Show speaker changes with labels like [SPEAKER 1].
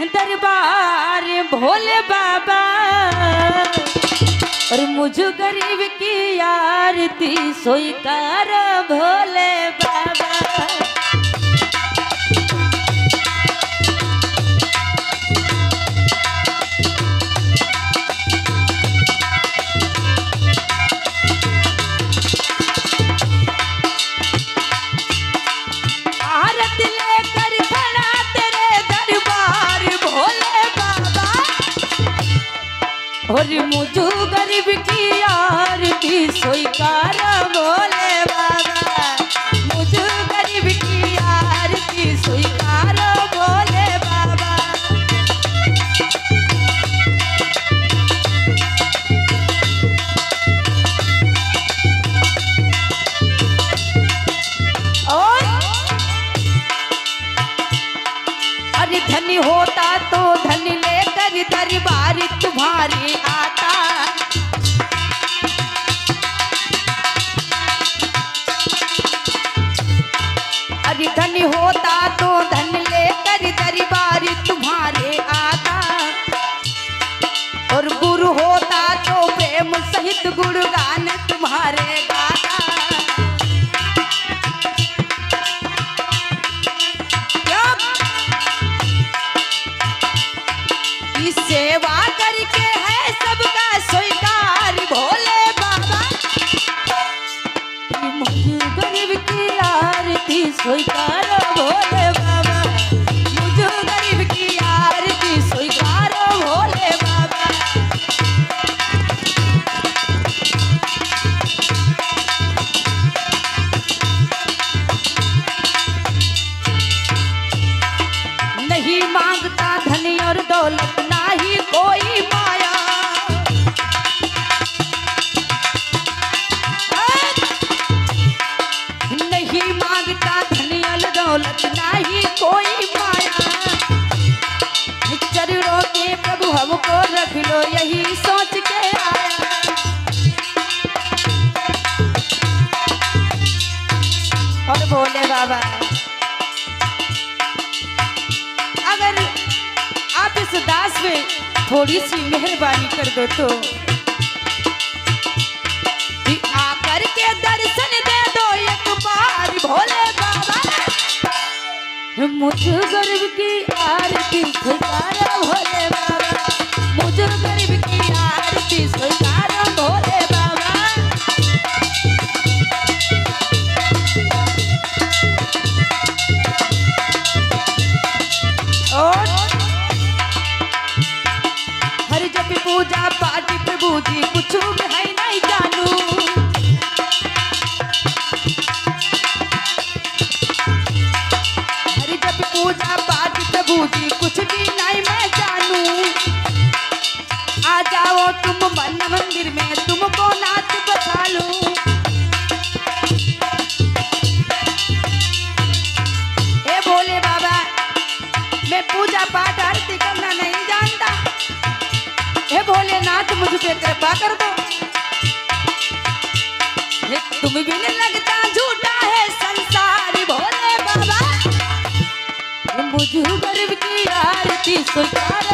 [SPEAKER 1] दरबार भोले बाबा और मुझे गरीब की आरती स्वीकार भोले बाबा। और मुझे गरीब की आरती स्वीकार भोले बाबा, मुझे गरीब की आरती स्वीकार भोले बाबा। और अरे धनी होता तो धन लेकर दरबार तुम्हारे आता। अरे धन होता तो धन लेकर दरबार तुम्हारे आता। और गुरु होता तो प्रेम सहित गुणगान तुम्हारे गाता। सेवा करके है सबका स्वीकार भोले बाबा, मुझे गरीब की आरती स्वीकार भोले बाबा, मुझे गरीब की आरती स्वीकार भोले बाबा। नहीं मांगता धन और दौलत नाही कोई माया, नहीं मांगता धन और दौलत नाही कोई माया। चरणों के प्रभु हमको रख लो यही सोच के आया। और भोले बाबा अगर आप इस दास में थोड़ी सी मेहरबानी कर दो तो आकर के दर्शन दे दो एक बार भोले बाबा। मुझे गरीब की आरती स्वीकार भोले बाबा, मुझे गरीब की आरती स्वीकार भोले बाबा। और हर जब पूजा पाठ प्रभु जी कुछ है नहीं जानू। हर जब पूजा पाठ प्रभु जी कुछ भी नहीं मैं जानू। आ जाओ तुम मन मंदिर में तुमको नाच बता लूं। हे भोले बाबा मैं पूजा पाठ आरती करना नहीं जानता, हे भोलेनाथ मुझ पे कृपा कर दो। तुम भी नहीं लगता झूठा है संसार भोले बाबा, मुझे गरीब की आरती स्वीकार